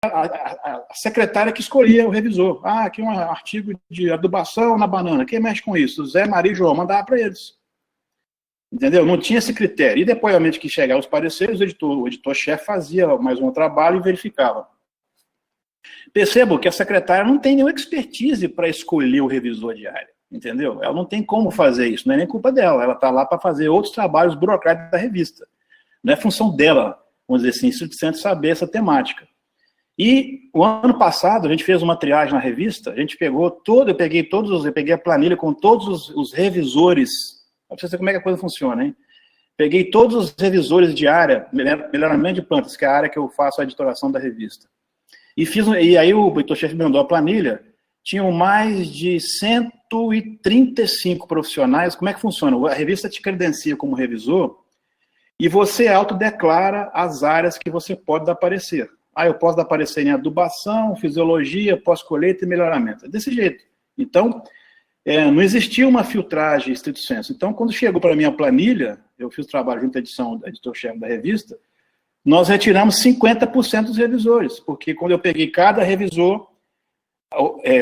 a secretária que escolhia o revisor. Ah, aqui um artigo de adubação na banana. Quem mexe com isso? Zé, Maria e João. Mandava para eles. Entendeu? Não tinha esse critério. E depois, realmente, que chegavam os pareceres, o editor-chefe fazia mais um trabalho e verificava. Percebo que a secretária não tem nenhuma expertise para escolher o revisor de área. Entendeu? Ela não tem como fazer isso. Não é nem culpa dela. Ela está lá para fazer outros trabalhos burocráticos da revista. Não é função dela, vamos dizer assim, insuficiente saber essa temática. E o ano passado, a gente fez uma triagem na revista, a gente pegou eu peguei a planilha com todos os revisores, para você ver como é que a coisa funciona, hein? Peguei todos os revisores de área, melhoramento de plantas, que é a área que eu faço a editoração da revista. E aí o editor-chefe me mandou a planilha, tinham mais de 135 profissionais. Como é que funciona? A revista te credencia como revisor, e você autodeclara as áreas que você pode dar parecer. Eu posso dar parecer em adubação, fisiologia, pós-colheita e melhoramento. É desse jeito. Então, não existia uma filtragem estrito sensu. Então, quando chegou para mim a planilha, eu fiz o trabalho junto à edição do editor-chefe da revista, nós retiramos 50% dos revisores, porque quando eu peguei cada revisor,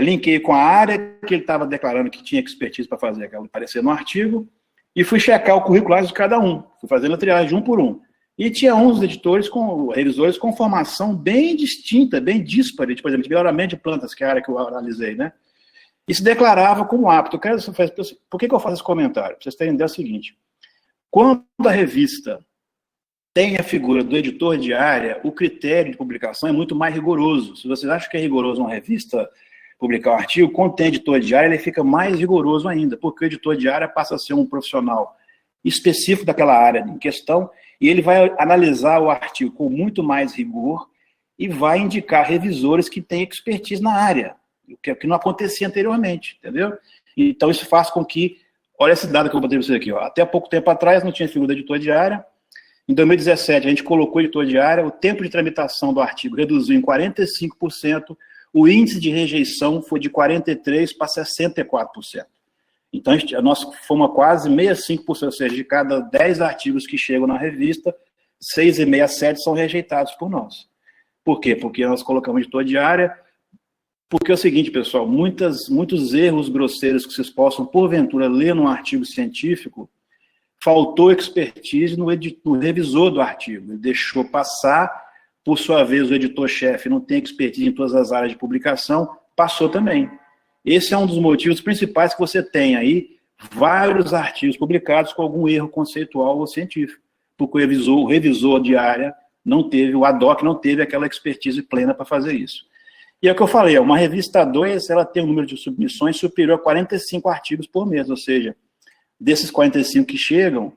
linkei com a área que ele estava declarando que tinha expertise para fazer aquela parecer no artigo, e fui checar o curricular de cada um. Fui fazendo a triagem de um por um. E tinha uns revisores com formação bem distinta, bem díspare, por exemplo, de melhoramento de plantas, que é a área que eu analisei, né? E se declarava como apto. Por que eu faço esse comentário? Para vocês terem ideia, é o seguinte: quando a revista tem a figura do editor de área, o critério de publicação é muito mais rigoroso. Se vocês acham que é rigoroso uma revista publicar um artigo, quando tem editor de área, ele fica mais rigoroso ainda, porque o editor de área passa a ser um profissional específico daquela área em questão, e ele vai analisar o artigo com muito mais rigor e vai indicar revisores que têm expertise na área, o que não acontecia anteriormente, entendeu? Então, isso faz com que, olha esse dado que eu botei para vocês aqui, até pouco tempo atrás não tinha figura de editor de área. Em 2017, a gente colocou editor de área, o tempo de tramitação do artigo reduziu em 45%, o índice de rejeição foi de 43% para 64%. Então, nós fomos a quase 65%, ou seja, de cada 10 artigos que chegam na revista, 6,5 a 7 são rejeitados por nós. Por quê? Porque nós colocamos editor de área, porque é o seguinte, pessoal, muitos erros grosseiros que vocês possam, porventura, ler num artigo científico, faltou expertise no revisor do artigo. Ele deixou passar, por sua vez, o editor-chefe não tem expertise em todas as áreas de publicação, passou também. Esse é um dos motivos principais que você tem aí vários artigos publicados com algum erro conceitual ou científico, porque o revisor de área não teve, o ad hoc não teve aquela expertise plena para fazer isso. E é o que eu falei, uma revista A2, ela tem um número de submissões superior a 45 artigos por mês, ou seja, desses 45 que chegam,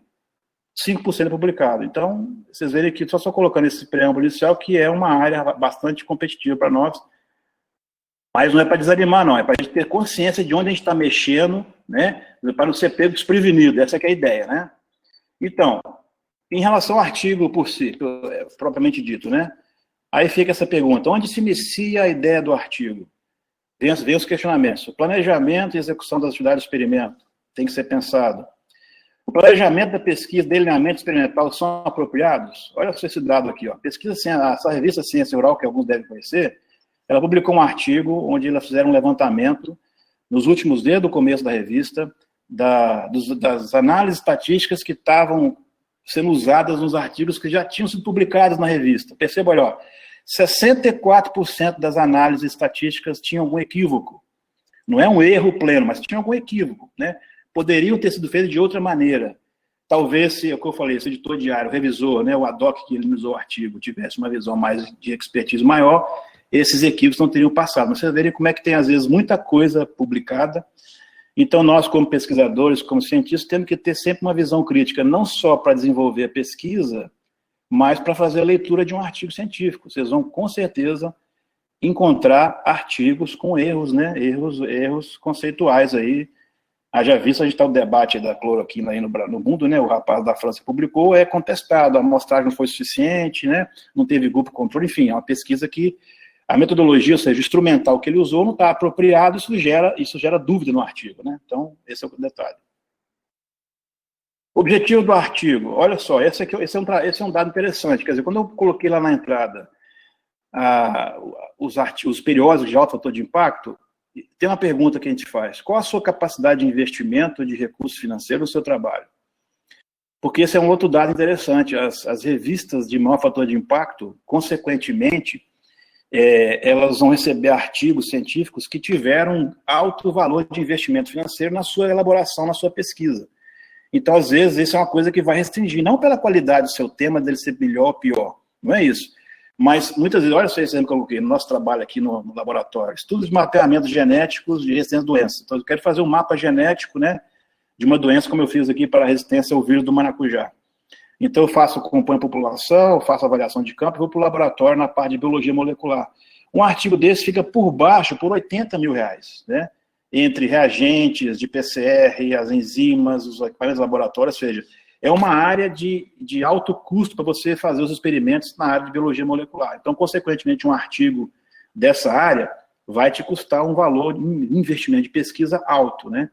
5% é publicado. Então, vocês verem aqui, só colocando esse preâmbulo inicial, que é uma área bastante competitiva para nós, mas não é para desanimar, não, é para a gente ter consciência de onde a gente está mexendo, né, para não ser pego desprevenido, essa que é a ideia, né. Então, em relação ao artigo por si, propriamente dito, né, aí fica essa pergunta, onde se inicia a ideia do artigo? Vem os questionamentos, o planejamento e execução das atividades do experimento tem que ser pensado. O planejamento da pesquisa, delineamento experimental são apropriados? Olha só esse dado aqui, ó. Essa revista Ciência Rural, que alguns devem conhecer, ela publicou um artigo onde elas fizeram um levantamento, nos últimos, desde o começo da revista, das análises estatísticas que estavam sendo usadas nos artigos que já tinham sido publicados na revista. Perceba, olha, 64% das análises estatísticas tinham algum equívoco. Não é um erro pleno, mas tinha algum equívoco, né? Poderiam ter sido feitos de outra maneira. Talvez, se, como eu falei, esse editor diário, o revisor, né, o ad hoc que revisou o artigo, tivesse uma visão mais de expertise maior, esses equívocos não teriam passado. Mas vocês verem como é que tem, às vezes, muita coisa publicada. Então, nós, como pesquisadores, como cientistas, temos que ter sempre uma visão crítica, não só para desenvolver a pesquisa, mas para fazer a leitura de um artigo científico. Vocês vão, com certeza, encontrar artigos com erros, né? Erros conceituais aí. Haja visto, a gente está no debate da cloroquina aí no mundo, né? O rapaz da França publicou, é contestado, a amostragem não foi suficiente, né? Não teve grupo controle, enfim, é uma pesquisa que a metodologia, ou seja, o instrumental que ele usou não está apropriado, isso gera dúvida no artigo, né? Então, esse é o detalhe. Objetivo do artigo, olha só, esse é um dado interessante, quer dizer, quando eu coloquei lá na entrada, os periódicos de alto fator de impacto, tem uma pergunta que a gente faz: qual a sua capacidade de investimento de recursos financeiros no seu trabalho? Porque esse é um outro dado interessante. As revistas de maior fator de impacto, consequentemente, elas vão receber artigos científicos que tiveram alto valor de investimento financeiro na sua elaboração, na sua pesquisa. Então, às vezes, isso é uma coisa que vai restringir, não pela qualidade do seu tema, dele ser melhor ou pior, não é isso. Mas, muitas vezes, olha só esse exemplo que eu coloquei no nosso trabalho aqui no laboratório: estudos de mapeamentos genéticos de resistência a doenças. Então, eu quero fazer um mapa genético, né, de uma doença, como eu fiz aqui para a resistência ao vírus do maracujá. Então, eu acompanho a população, eu faço avaliação de campo e vou para o laboratório na parte de biologia molecular. Um artigo desse fica por baixo, por R$80 mil, né? Entre reagentes de PCR, as enzimas, os equipamentos laboratórios, ou seja, é uma área de alto custo para você fazer os experimentos na área de biologia molecular. Então, consequentemente, um artigo dessa área vai te custar um valor de investimento de pesquisa alto, né?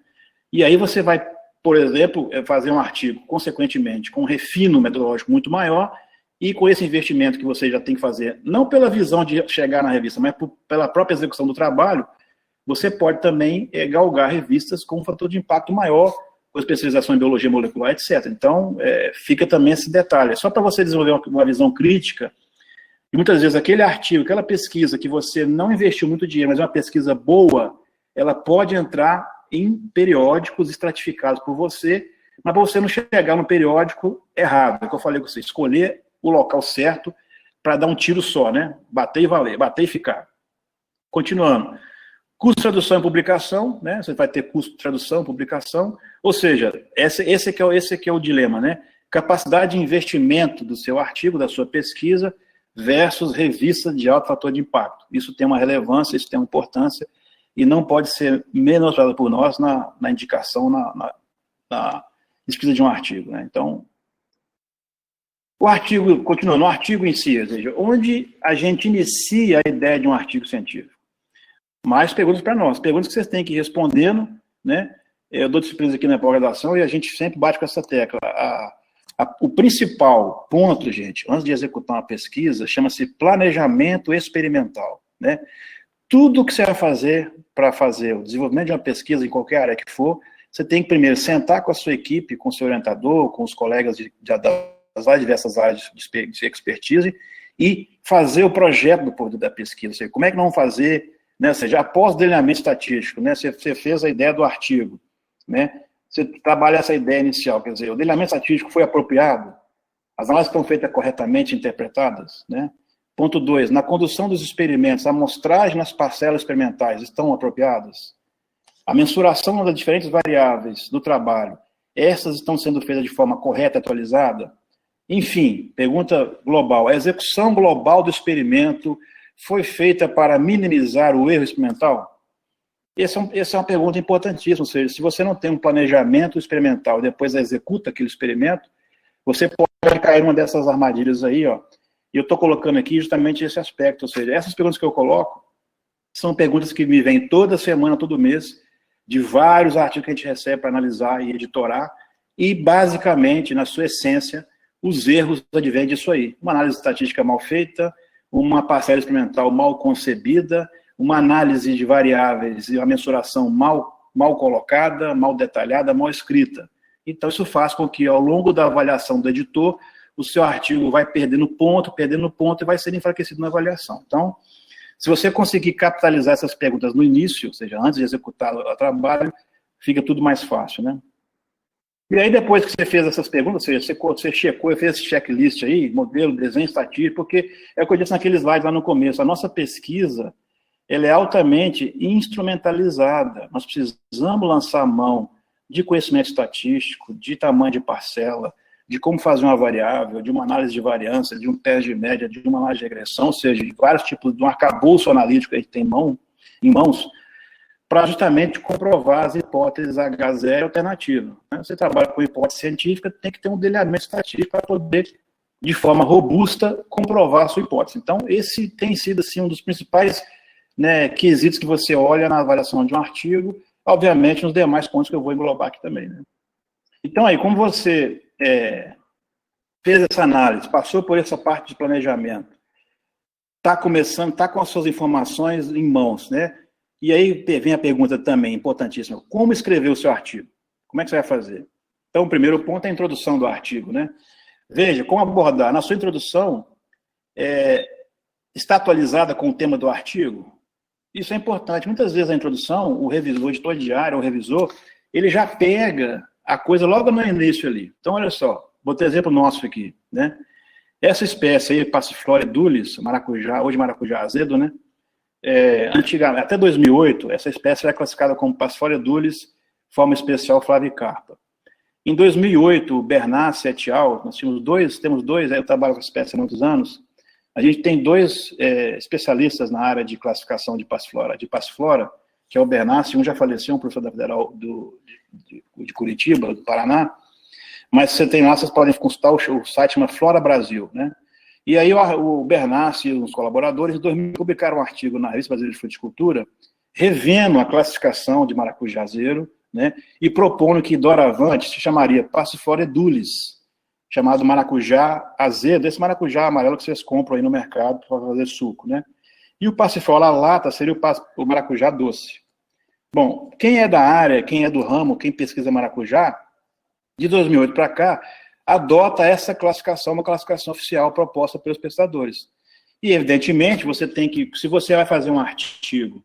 E aí você vai, por exemplo, fazer um artigo, consequentemente, com um refino metodológico muito maior, e com esse investimento que você já tem que fazer, não pela visão de chegar na revista, mas pela própria execução do trabalho, você pode também galgar revistas com um fator de impacto maior, com especialização em biologia molecular, etc. Então, fica também esse detalhe. Só para você desenvolver uma visão crítica, e muitas vezes aquele artigo, aquela pesquisa que você não investiu muito dinheiro, mas é uma pesquisa boa, ela pode entrar em periódicos estratificados por você, mas para você não chegar no periódico errado. É o que eu falei com você: escolher o local certo para dar um tiro só, né? Bater e valer, bater e ficar. Continuando. Custo de tradução e publicação, né? Você vai ter custo de tradução e publicação, ou seja, esse aqui é o dilema, né? Capacidade de investimento do seu artigo, da sua pesquisa, versus revista de alto fator de impacto. Isso tem uma relevância, isso tem uma importância, e não pode ser menosprezado por nós na indicação, na pesquisa de um artigo, né? Então, o artigo, continuando, o artigo em si, ou seja, onde a gente inicia a ideia de um artigo científico. Mais perguntas para nós, perguntas que vocês têm que ir respondendo, né? Eu dou disciplinas aqui na pós-graduação e a gente sempre bate com essa tecla. O principal ponto, gente, antes de executar uma pesquisa, chama-se planejamento experimental, né? Tudo que você vai fazer para fazer o desenvolvimento de uma pesquisa em qualquer área que for, você tem que primeiro sentar com a sua equipe, com o seu orientador, com os colegas das mais diversas áreas de expertise e fazer o projeto da pesquisa. Ou seja, como é que nós vamos fazer, né? Ou seja, após o delineamento estatístico, né? Você fez a ideia do artigo, né? Você trabalha essa ideia inicial, quer dizer, o delineamento estatístico foi apropriado, as análises estão feitas corretamente interpretadas, né? Ponto 2, na condução dos experimentos, a amostragem nas parcelas experimentais estão apropriadas? A mensuração das diferentes variáveis do trabalho, essas estão sendo feitas de forma correta e atualizada? Enfim, pergunta global, a execução global do experimento foi feita para minimizar o erro experimental? Essa é uma pergunta importantíssima, ou seja, se você não tem um planejamento experimental e depois executa aquele experimento, você pode cair numa dessas armadilhas aí, ó. E eu estou colocando aqui justamente esse aspecto, ou seja, essas perguntas que eu coloco são perguntas que me vêm toda semana, todo mês, de vários artigos que a gente recebe para analisar e editorar, e basicamente, na sua essência, os erros advêm disso aí. Uma análise estatística mal feita, uma parcela experimental mal concebida, uma análise de variáveis e uma mensuração mal colocada, mal detalhada, mal escrita. Então, isso faz com que, ao longo da avaliação do editor, o seu artigo vai perdendo ponto e vai ser enfraquecido na avaliação. Então, se você conseguir capitalizar essas perguntas no início, ou seja, antes de executar o trabalho, fica tudo mais fácil, né? E aí, depois que você fez essas perguntas, ou seja, você checou, fez esse checklist aí, modelo, desenho, estatística, porque é o que eu disse naquele slide lá no começo, a nossa pesquisa, ela é altamente instrumentalizada. Nós precisamos lançar a mão de conhecimento estatístico, de tamanho de parcela, de como fazer uma variável, de uma análise de variância, de um teste de média, de uma análise de regressão, ou seja, de vários tipos de um arcabouço analítico que a gente tem em mãos, para justamente comprovar as hipóteses H0 alternativa. Você trabalha com hipótese científica, tem que ter um delineamento estatístico para poder, de forma robusta, comprovar a sua hipótese. Então, esse tem sido assim, um dos principais, né, quesitos que você olha na avaliação de um artigo, obviamente nos demais pontos que eu vou englobar aqui também, né? Então, aí, como você fez essa análise, passou por essa parte de planejamento, está começando, está com as suas informações em mãos, né? E aí vem a pergunta também, importantíssima. Como escrever o seu artigo? Como é que você vai fazer? Então, o primeiro ponto é a introdução do artigo, né? Veja, como abordar. Na sua introdução, está atualizada com o tema do artigo? Isso é importante. Muitas vezes a introdução, o revisor, o editor diário, o revisor, ele já pega a coisa logo no início ali. Então, olha só, vou ter exemplo nosso aqui, né? Essa espécie aí, Passiflora edulis, maracujá, hoje maracujá azedo, né? Antigamente, até 2008, essa espécie era classificada como Passiflora edulis, forma especial Flavicarpa. Em 2008, o Bernassi et al., nós temos dois, eu trabalho com a espécie há muitos anos, a gente tem dois especialistas na área de classificação de Passiflora, que é o Bernassi, um já faleceu, um professor da Federal de Curitiba, do Paraná, mas você tem lá, vocês podem consultar o site chama Flora Brasil, né? E aí o Bernassi e os colaboradores, em 2000, publicaram um artigo na Revista Brasileira de Fruticultura, revendo a classificação de maracujazeiro, né? E propondo que doravante se chamaria Passiflora edulis, chamado maracujá azedo, esse maracujá amarelo que vocês compram aí no mercado para fazer suco, né? E o Passiflora lata seria o maracujá doce. Bom, quem é da área, quem é do ramo, quem pesquisa maracujá, de 2008 para cá, adota essa classificação, uma classificação oficial proposta pelos pesquisadores. E, evidentemente, você tem que, se você vai fazer um artigo,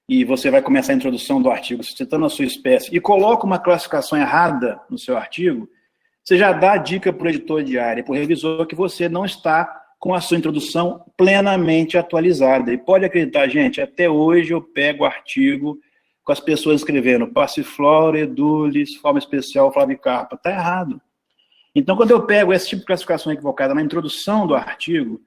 e você vai começar a introdução do artigo citando a sua espécie, e coloca uma classificação errada no seu artigo, você já dá a dica para o editor de área, para o revisor, que você não está com a sua introdução plenamente atualizada. E pode acreditar, gente, até hoje eu pego o artigo com as pessoas escrevendo Passiflora edulis, forma especial Flavicarpa. Está errado. Então, quando eu pego esse tipo de classificação equivocada na introdução do artigo,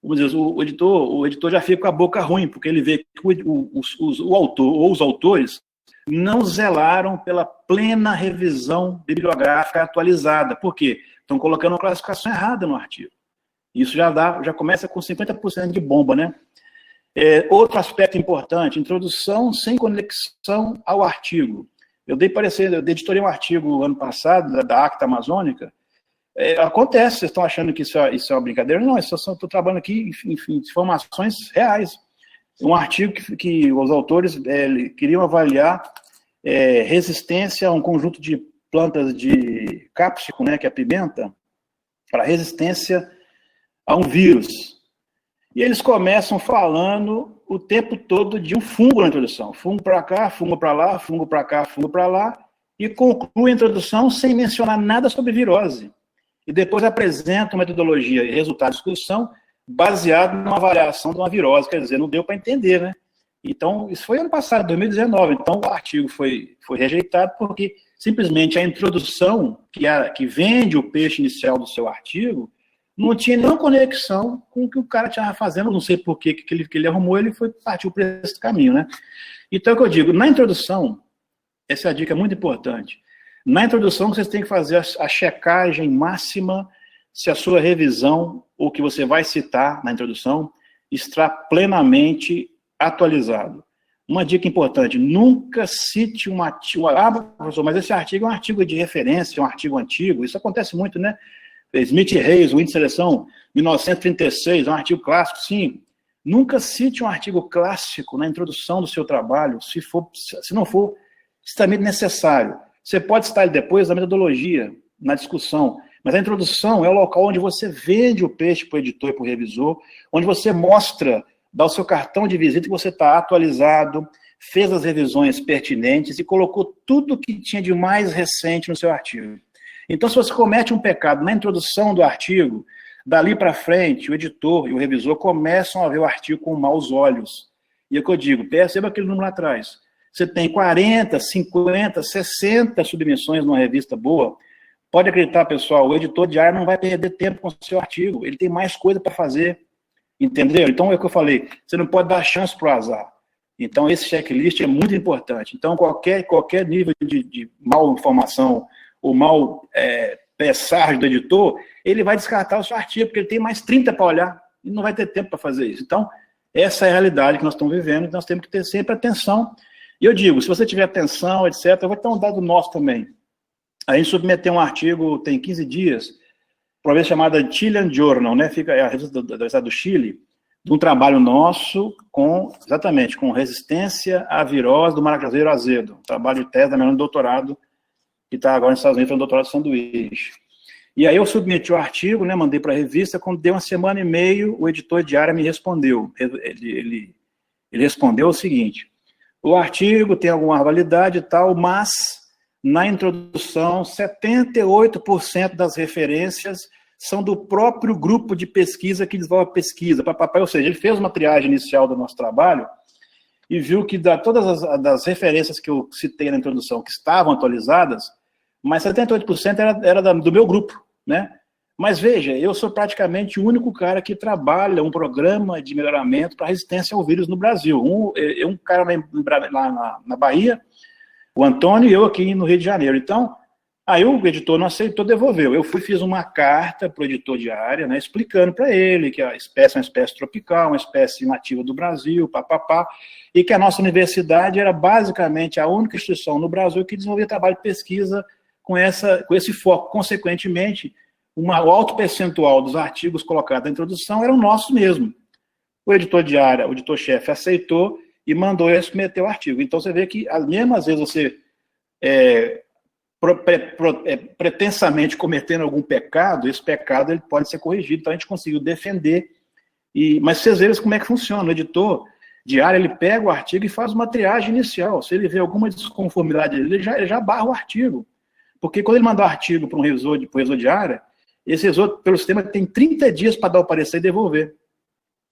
vamos dizer, o editor já fica com a boca ruim, porque ele vê que o autor ou os autores não zelaram pela plena revisão bibliográfica atualizada. Por quê? Estão colocando uma classificação errada no artigo. Isso já começa com 50% de bomba, né? Outro aspecto importante, introdução sem conexão ao artigo. Eu editorei um artigo ano passado, da Acta Amazônica. Acontece, vocês estão achando que isso é uma brincadeira? Não, estou trabalhando aqui, enfim, informações reais. Um artigo que os autores queriam avaliar resistência a um conjunto de plantas de cápsico, né, que é a pimenta, para resistência a um vírus. E eles começam falando o tempo todo de um fungo na introdução. Fungo para cá, fungo para lá, fungo para cá, fungo para lá, e conclui a introdução sem mencionar nada sobre virose. E depois apresenta uma metodologia e resultado de discussão baseado numa avaliação de uma virose. Quer dizer, não deu para entender, né? Então, isso foi ano passado, 2019. Então, o artigo foi rejeitado porque simplesmente a introdução que vende o peixe inicial do seu artigo não tinha nenhuma conexão com o que o cara estava fazendo, não sei por que ele arrumou, ele partiu para esse caminho, né? Então, é o que eu digo, na introdução, essa é a dica muito importante, na introdução vocês têm que fazer a checagem máxima se a sua revisão, ou que você vai citar na introdução, está plenamente atualizado. Uma dica importante, nunca cite um artigo, professor, mas esse artigo é um artigo de referência, é um artigo antigo, isso acontece muito, né? Smith Reis, o índice de seleção 1936, é um artigo clássico, sim. Nunca cite um artigo clássico na introdução do seu trabalho, se não for estritamente necessário. Você pode citar ele depois da metodologia, na discussão, mas a introdução é o local onde você vende o peixe para o editor e para o revisor, onde você mostra, dá o seu cartão de visita que você está atualizado, fez as revisões pertinentes e colocou tudo que tinha de mais recente no seu artigo. Então, se você comete um pecado na introdução do artigo, dali para frente, o editor e o revisor começam a ver o artigo com maus olhos. E é o que eu digo, perceba aquele número lá atrás. Você tem 40, 50, 60 submissões numa revista boa. Pode acreditar, pessoal, o editor de área não vai perder tempo com o seu artigo. Ele tem mais coisa para fazer. Entendeu? Então, é o que eu falei. Você não pode dar chance para o azar. Então, esse checklist é muito importante. Então, qualquer nível de mal informação ou mal pensar do editor, ele vai descartar o seu artigo, porque ele tem mais 30 para olhar e não vai ter tempo para fazer isso. Então, essa é a realidade que nós estamos vivendo, nós temos que ter sempre atenção. E eu digo, se você tiver atenção, etc., eu vou ter um dado nosso também. A gente submeteu um artigo, tem 15 didias, para uma vez chamada Chilean Journal, né? Fica a revista da Universidade do Chile, de um trabalho nosso exatamente com resistência à virose do maracazeiro azedo, trabalho de tese da minha de doutorado, que está agora nos Estados Unidos, no doutorado de sanduíche. E aí eu submeti o artigo, né, mandei para a revista, quando deu uma semana e meia, o editor de área me respondeu. Ele respondeu o seguinte: o artigo tem alguma validade e tal, mas na introdução, 78% das referências são do próprio grupo de pesquisa que desenvolve a pesquisa. Ou seja, ele fez uma triagem inicial do nosso trabalho e viu que todas das referências que eu citei na introdução, que estavam atualizadas, mas 78% era do meu grupo, né? Mas veja, eu sou praticamente o único cara que trabalha um programa de melhoramento para resistência ao vírus no Brasil. Um cara lá na Bahia, o Antônio, e eu aqui no Rio de Janeiro. Então, aí o editor não aceitou, devolveu. Eu fiz uma carta para o editor de área, né, explicando para ele que a espécie é uma espécie tropical, uma espécie nativa do Brasil, papapá, e que a nossa universidade era basicamente a única instituição no Brasil que desenvolvia trabalho de pesquisa com esse foco. Consequentemente, o alto percentual dos artigos colocados na introdução eram nossos mesmo. O editor de área, o editor-chefe, aceitou e mandou ele submeter o artigo. Então, você vê que, mesmo às vezes, você pretensamente cometendo algum pecado, esse pecado ele pode ser corrigido. Então, a gente conseguiu defender. Mas vocês veem como é que funciona. O editor de área, ele pega o artigo e faz uma triagem inicial. Se ele vê alguma desconformidade, ele já barra o artigo. Porque quando ele manda o artigo para um revisor de área, esse revisor, pelo sistema, tem 30 dias para dar o parecer e devolver.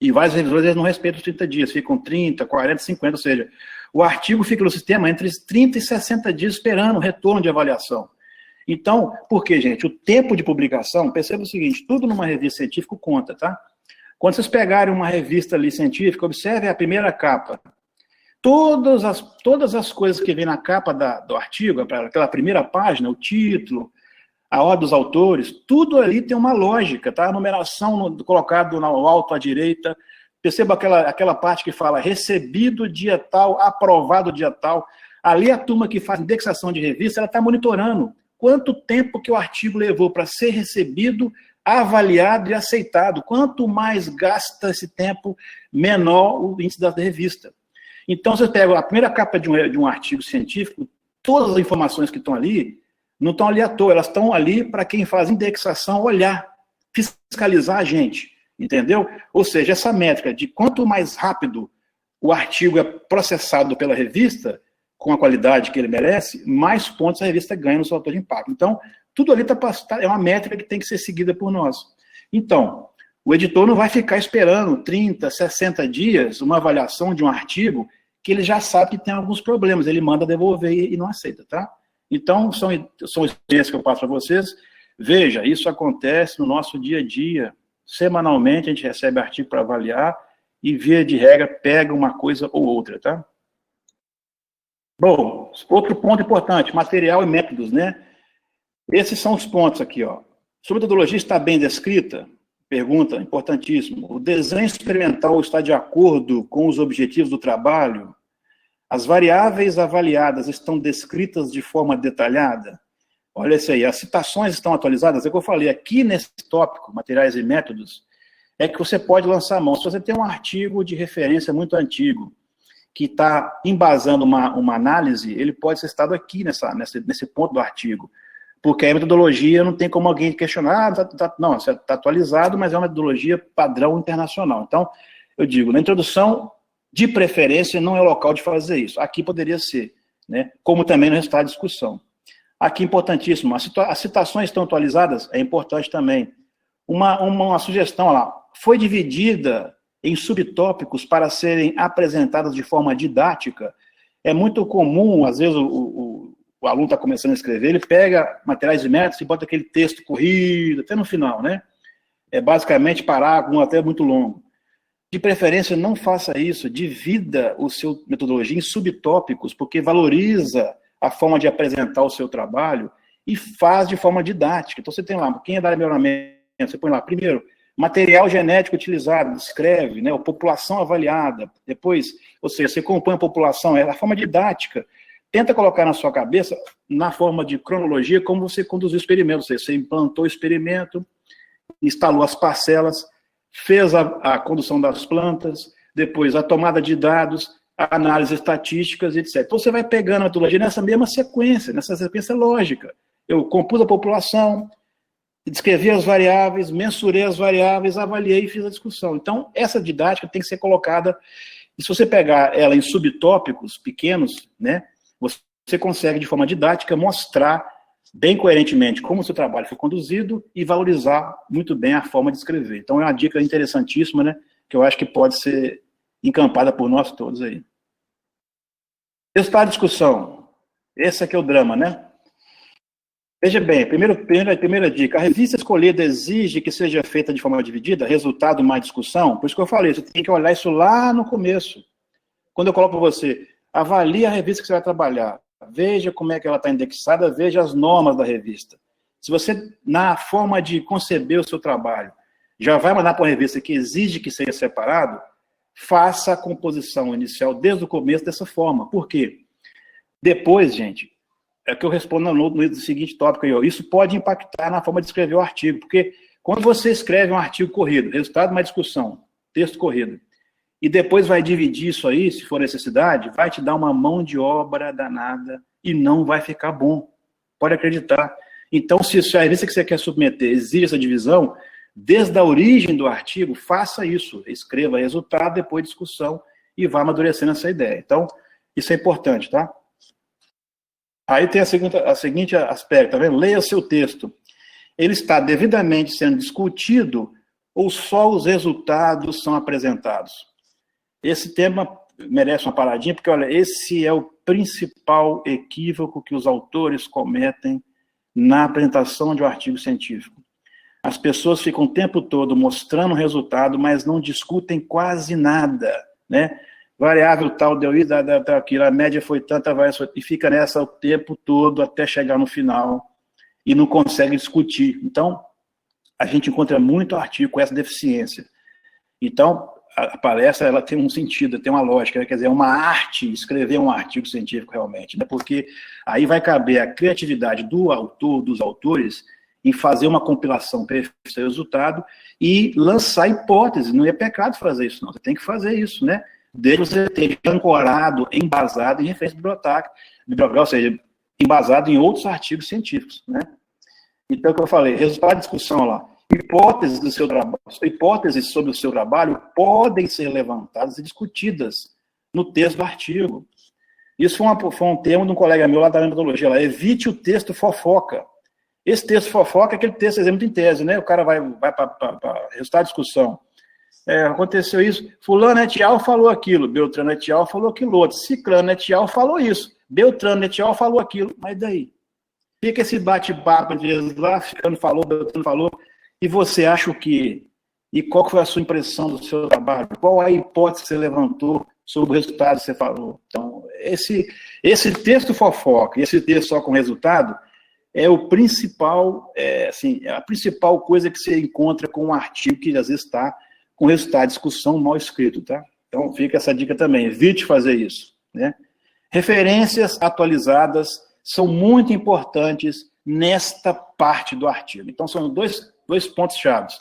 E vários revisores eles não respeitam os 30 dias, ficam 30, 40, 50, ou seja, o artigo fica no sistema entre 30 e 60 dias esperando o retorno de avaliação. Então, por quê, gente? O tempo de publicação, perceba o seguinte, tudo numa revista científica conta, tá? Quando vocês pegarem uma revista ali científica, observe a primeira capa. Todas as coisas que vem na capa do artigo, aquela primeira página, o título, a ordem dos autores, tudo ali tem uma lógica, tá? A numeração colocada no alto à direita, perceba aquela parte que fala recebido dia tal, aprovado dia tal. Ali a turma que faz indexação de revista, ela está monitorando quanto tempo que o artigo levou para ser recebido, avaliado e aceitado. Quanto mais gasta esse tempo, menor o índice da revista. Então, você pega a primeira capa de um artigo científico, todas as informações que estão ali, não estão ali à toa, elas estão ali para quem faz indexação olhar, fiscalizar a gente, entendeu? Ou seja, essa métrica de quanto mais rápido o artigo é processado pela revista, com a qualidade que ele merece, mais pontos a revista ganha no seu fator de impacto. Então, tudo ali é uma métrica que tem que ser seguida por nós. Então, o editor não vai ficar esperando 30, 60 dias uma avaliação de um artigo que ele já sabe que tem alguns problemas, ele manda devolver e não aceita, tá? Então, são experiências que eu passo para vocês. Veja, isso acontece no nosso dia a dia. Semanalmente, a gente recebe artigo para avaliar e, via de regra, pega uma coisa ou outra, tá? Bom, outro ponto importante, material e métodos, né? Esses são os pontos aqui, ó. Se a metodologia está bem descrita, pergunta importantíssimo, o desenho experimental está de acordo com os objetivos do trabalho? As variáveis avaliadas estão descritas de forma detalhada? Olha isso aí, as citações estão atualizadas? É o que eu falei, aqui nesse tópico, materiais e métodos, é que você pode lançar a mão. Se você tem um artigo de referência muito antigo, que está embasando uma análise, ele pode ser citado aqui nesse ponto do artigo. Porque a metodologia não tem como alguém questionar, não, está atualizado, mas é uma metodologia padrão internacional. Então, eu digo, na introdução, de preferência, não é o local de fazer isso. Aqui poderia ser, né? Como também no resultado de discussão. Aqui, importantíssimo, as citações estão atualizadas, é importante também. Uma sugestão lá, foi dividida em subtópicos para serem apresentadas de forma didática. É muito comum, às vezes, o aluno está começando a escrever, ele pega materiais e métodos e bota aquele texto corrido, até no final, né? É basicamente parágrafo, até muito longo. De preferência, não faça isso, divida o seu metodologia em subtópicos, porque valoriza a forma de apresentar o seu trabalho e faz de forma didática. Então, você tem lá, quem é da área de melhoramento, você põe lá, primeiro, material genético utilizado, descreve, né, a população avaliada, depois, ou seja, você compõe a população, é a forma didática. Tenta colocar na sua cabeça, na forma de cronologia, como você conduziu o experimento, ou seja, você implantou o experimento, instalou as parcelas, fez a condução das plantas, depois a tomada de dados, a análise estatísticas, etc. Então você vai pegando a metodologia nessa mesma sequência lógica. Eu compus a população, descrevi as variáveis, mensurei as variáveis, avaliei e fiz a discussão. Então, essa didática tem que ser colocada, e se você pegar ela em subtópicos pequenos, né, você consegue, de forma didática, mostrar bem coerentemente como o seu trabalho foi conduzido e valorizar muito bem a forma de escrever. Então, é uma dica interessantíssima, né, que eu acho que pode ser encampada por nós todos aí. Resultado de discussão. Esse aqui é o drama, né? Veja bem, primeira dica, a revista escolhida exige que seja feita de forma dividida, resultado mais discussão, por isso que eu falei, você tem que olhar isso lá no começo. Quando eu coloco para você, avalie a revista que você vai trabalhar, veja como é que ela está indexada, veja as normas da revista. Se você, na forma de conceber o seu trabalho, já vai mandar para uma revista que exige que seja separado, faça a composição inicial desde o começo dessa forma. Por quê? Depois, gente, é que eu respondo no seguinte tópico aí, ó, isso pode impactar na forma de escrever o artigo, porque quando você escreve um artigo corrido, resultado de uma discussão, texto corrido, e depois vai dividir isso aí, se for necessidade, vai te dar uma mão de obra danada e não vai ficar bom. Pode acreditar. Então, se a revista que você quer submeter exige essa divisão, desde a origem do artigo, faça isso. Escreva resultado, depois discussão, e vá amadurecendo essa ideia. Então, isso é importante, tá? Aí tem a seguinte aspecto, tá vendo? Leia seu texto. Ele está devidamente sendo discutido ou só os resultados são apresentados? Esse tema merece uma paradinha, porque, olha, esse é o principal equívoco que os autores cometem na apresentação de um artigo científico. As pessoas ficam o tempo todo mostrando o resultado, mas não discutem quase nada, né? Variável tal deu isso, deu aquilo, a média foi tanta, e fica nessa o tempo todo até chegar no final e não consegue discutir. Então, a gente encontra muito artigo com essa deficiência. Então, a palestra ela tem um sentido, tem uma lógica, né? Quer dizer, é uma arte escrever um artigo científico realmente, né? Porque aí vai caber a criatividade do autor, dos autores, em fazer uma compilação perfeita do resultado e lançar hipóteses. Não é pecado fazer isso, não. Você tem que fazer isso, né? Desde você ter ancorado, embasado em referência bibliográfica, ou seja, embasado em outros artigos científicos, né? Então, o que eu falei, resultado de discussão lá, hipóteses do seu trabalho, hipóteses sobre o seu trabalho podem ser levantadas e discutidas no texto do artigo. Isso foi um termo de um colega meu lá da metodologia, lá, evite o texto fofoca. Esse texto fofoca é aquele texto exemplo em tese, né? O cara vai para resultado de discussão. Aconteceu isso, fulano et al. Falou aquilo, Beltrano et al. Falou aquilo outro, Ciclano et al. Falou isso, Beltrano et al. Falou aquilo, mas daí? Fica esse bate-papo entre eles lá, Ciclano falou, Beltrano falou, e você acha o quê? E qual foi a sua impressão do seu trabalho? Qual a hipótese que você levantou sobre o resultado que você falou? Então, esse texto fofoca, esse texto só com resultado, é o principal, a principal coisa que você encontra com um artigo que às vezes está com resultado de discussão mal escrito, tá? Então fica essa dica também, evite fazer isso, né? Referências atualizadas são muito importantes nesta parte do artigo. Então são dois pontos chaves.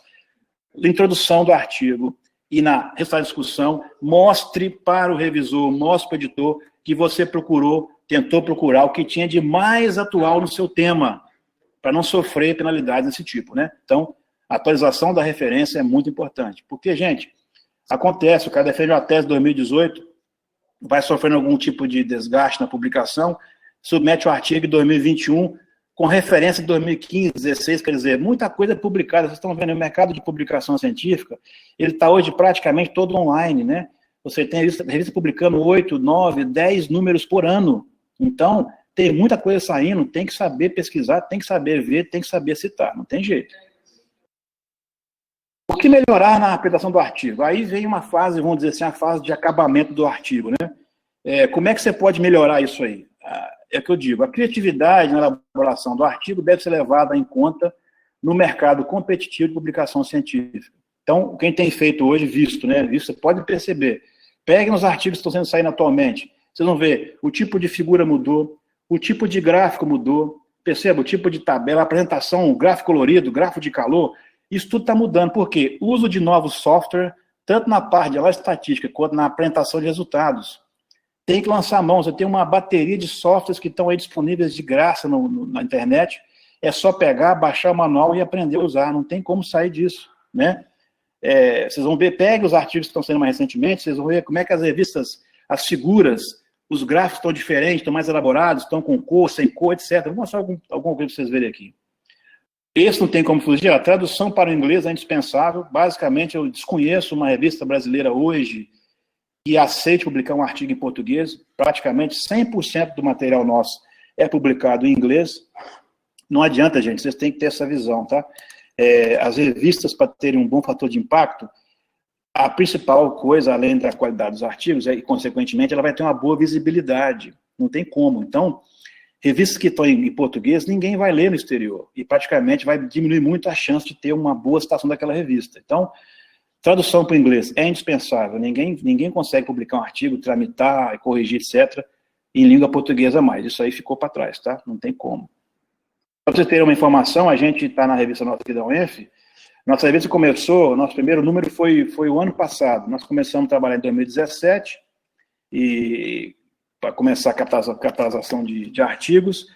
Na introdução do artigo e na resultado de discussão, mostre para o revisor, mostre para o editor que você tentou procurar o que tinha de mais atual no seu tema, para não sofrer penalidades desse tipo, né? Então, a atualização da referência é muito importante. Porque, gente, acontece, o cara defende uma tese de 2018, vai sofrendo algum tipo de desgaste na publicação, submete o artigo de 2021 com referência de 2015, 2016, quer dizer, muita coisa publicada. Vocês estão vendo, o mercado de publicação científica, ele está hoje praticamente todo online, né? Você tem a revista publicando 8, 9, 10 números por ano. Então, tem muita coisa saindo, tem que saber pesquisar, tem que saber ver, tem que saber citar, não tem jeito. O que melhorar na apresentação do artigo? Aí vem uma fase, vamos dizer assim, a fase de acabamento do artigo, né? Como é que você pode melhorar isso aí? É o que eu digo, a criatividade na elaboração do artigo deve ser levada em conta no mercado competitivo de publicação científica. Então, quem tem feito hoje, visto, né? Isso você pode perceber. Peguem os artigos que estão saindo atualmente. Vocês vão ver, o tipo de figura mudou, o tipo de gráfico mudou, perceba, o tipo de tabela, a apresentação, o gráfico colorido, gráfico de calor, Isso tudo está mudando, porque o uso de novos software, tanto na parte de estatística quanto na apresentação de resultados, tem que lançar a mão. Você tem uma bateria de softwares que estão aí disponíveis de graça na internet, é só pegar, baixar o manual e aprender a usar, não tem como sair disso, né? Vocês vão ver, pegue os artigos que estão saindo mais recentemente, vocês vão ver como é que as revistas, as figuras, os gráficos estão diferentes, estão mais elaborados, estão com cor, sem cor, etc. Vou mostrar alguma coisa para vocês verem aqui. Esse não tem como fugir, a tradução para o inglês é indispensável. Basicamente, eu desconheço uma revista brasileira hoje que aceite publicar um artigo em português. Praticamente 100% do material nosso é publicado em inglês. Não adianta, gente, vocês têm que ter essa visão, tá? As revistas, para terem um bom fator de impacto, a principal coisa, além da qualidade dos artigos, e, consequentemente, ela vai ter uma boa visibilidade. Não tem como. Então, revistas que estão em português, ninguém vai ler no exterior. E, praticamente, vai diminuir muito a chance de ter uma boa citação daquela revista. Então, tradução para o inglês é indispensável. Ninguém consegue publicar um artigo, tramitar, corrigir, etc., em língua portuguesa mais. Isso aí ficou para trás, tá? Não tem como. Para vocês terem uma informação, a gente está na revista nossa aqui da UENF. Nossa revista começou, nosso primeiro número foi o ano passado. Nós começamos a trabalhar em 2017, e para começar a capitalização de artigos,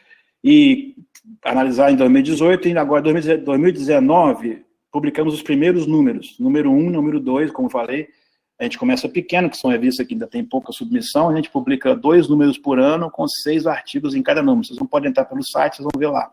e analisar em 2018, e agora em 2019, publicamos os primeiros números. Número 1, número 2, como falei, a gente começa pequeno, que são revistas que ainda tem pouca submissão, a gente publica 2 números por ano, com 6 artigos em cada número. Vocês não podem entrar pelo site, vocês vão ver lá.